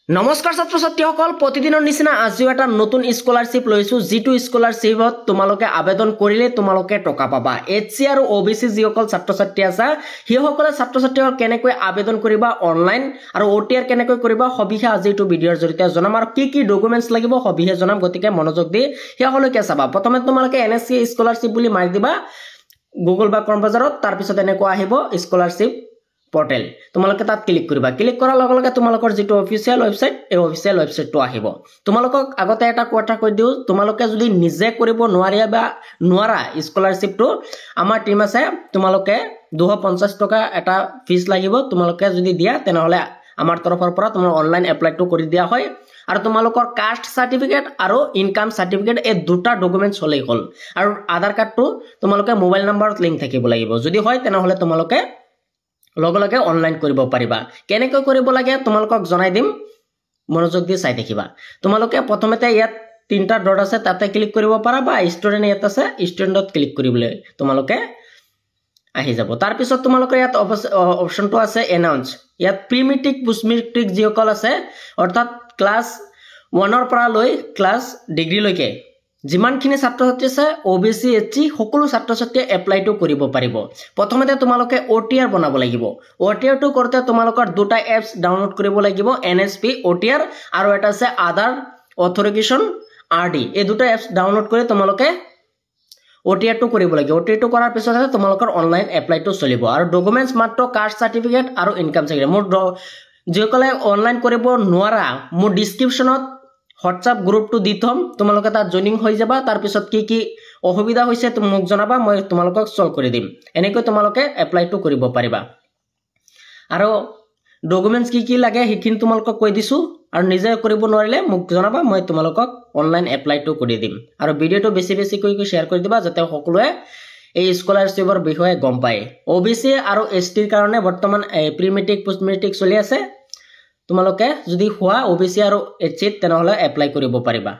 নমস্কাৰ ছাত্ৰ ছাত্ৰীসকল প্ৰতিদিনৰ নিচিনা আজিও এটা নতুন স্কলাৰশ্বিপ লৈছো যিটো স্কলাৰশ্বিপত তোমালোকে আবেদন কৰিলে তোমালোকে টকা পাবা এইচসি আৰু ওবিসি যিসকল ছাত্ৰ ছাত্ৰী আছে হিসকলে ছাত্ৰ ছাত্ৰীসকল কেনেকৈ আবেদন কৰিবা অনলাইন আৰু ওটিআৰ কেনেকৈ কৰিবা সবিহে আজি এইটো ভিডিঅৰ জৰিয়তে জনাম আৰু কি ডকুমেন্টছ লাগিব সবিহে জনাম গতিকে মনোযোগ দি হিসকলকে চাবা প্ৰথমে তোমালোকে এনএসসি স্কলাৰশ্বিপ বুলি মাৰি দিবা গুগল বা ক্ৰম ব্ৰাউজাৰত তাৰ পিছত এনেকৈ আহিব স্কলাৰশ্বিপ পোৰ্টেল তোমালোকে তাত ক্লিক কৰিবা ক্লিক কৰাৰ লগে লগে তোমালোকৰ যেটো অফিচিয়েল ওয়েবসাইট এই অফিচিয়েল ওয়েবসাইটটো আহিব তোমালোকক আগতে এটা কথা কৈ দিও তোমালোকে যদি নিজে কৰিব নোৱাৰিয়া বা নোৱাৰা স্কলাৰশ্বিপটো আমাৰ টিম আছে তোমালোকে 250 টকা এটা ফিস লাগিব তোমালোকে যদি দিয়া তেনেহলে আমাৰ তৰফৰ পৰা তোমাৰ অনলাইন এপ্লাইটো কৰি দিয়া হয় আৰু তোমালোকৰ কাষ্ট সাৰ্টিফিকেট আৰু ইনকাম সাৰ্টিফিকেট এই দুটা ডকুমেন্টছ হলেই হল আৰু আধাৰ কাৰ্ডটো তোমালোকে মোবাইল নম্বৰত লিংক থাকিব লাগিব যদি হয় তেনেহলে তোমালোকে লগে লগে অনলাইন কৰিব পাৰিবা কেনেকৈ কৰিব লাগে তোমালোকক জনাই দিম মনোযোগ দি চাই দেখিবা তোমালোকে প্ৰথমতে ইয়াত তিনটা ডট আছে তাতে ক্লিক কৰিব পাৰা বা ষ্টুডেন্ট ইয়াত আছে ষ্টুডেন্টত ক্লিক কৰিবলৈ তোমালোকে আহি যাব তাৰ পিছত তোমালোকৰ ইয়াত অপচনটো আছে এনাউন্স ইয়াত প্ৰি মেট্ৰিক পোষ্ট মেট্ৰিক যিসকল আছে অৰ্থাৎ ক্লাস 1 ৰ পৰা লৈ ক্লাস ডিগ্ৰী লৈকে যিমানখিনি ছাত্ৰ ছাত্ৰী আছে ওবিসি এইচসি সকলো ছাত্ৰ ছাত্ৰীয়ে এপ্লাইটো কৰিব পাৰিব প্ৰথমতে তোমালোকে ওটিআৰ বনাব লাগিব ওটিআৰ টো কৰতে তোমালোকৰ দুটা এপছ ডাউনলোড কৰিব লাগিব এনএসপি ওটিআৰ আৰু এটা আছে আধাৰ অথৰিগেশ্যন আৰডি এই দুটা এপছ ডাউনলোড কৰি তোমালোকে ওটিআৰ টো কৰিব লাগিব ওটিআৰ টো কৰাৰ পিছত তোমালোকৰ অনলাইন এপ্লাইটো চলিব আৰু ডকুমেন্টছ মাত্ৰ কাষ্ট সাৰ্টিফিকেট আৰু ইনকাম সাৰ্টিফিকেট মোৰ যিসকলে অনলাইন কৰিব নোৱাৰা মোৰ ডেসক্ৰিপচনত WhatsApp গ্ৰুপ টু দি থম তোমালোকে তাত জয়েনিং হৈ যাবা তাৰ পিছত কি অসুবিধা হৈছে তুমি মোক জনাবা মই তোমালোকক সলভ কৰি দিম এনেকৈ তোমালোকে এপ্লাইটো কৰিব পাৰিবা আৰু ডকুমেন্টছ কি লাগে হিকিন তোমালোকক কৈ দিছো আৰু নিজে কৰিব নোৱাৰিলে মোক জনাবা মই তোমালোকক অনলাইন এপ্লাইটো কৰি দিম আৰু ভিডিওটো বেছি কৈ শেয়াৰ কৰি দিবা যাতে সকলোৱে এই স্কলাৰশ্বিপৰ বিষয়ে গম পায় ওবিসি আৰু এসটিৰ কাৰণে বৰ্তমান প্ৰি মেট্ৰিক পোষ্ট মেট্ৰিক চলি আছে তোমালোকে যদি হোৱা ওবিসি আৰু এইচসি তেনেহলে এপ্লাই কৰিব পাৰিবা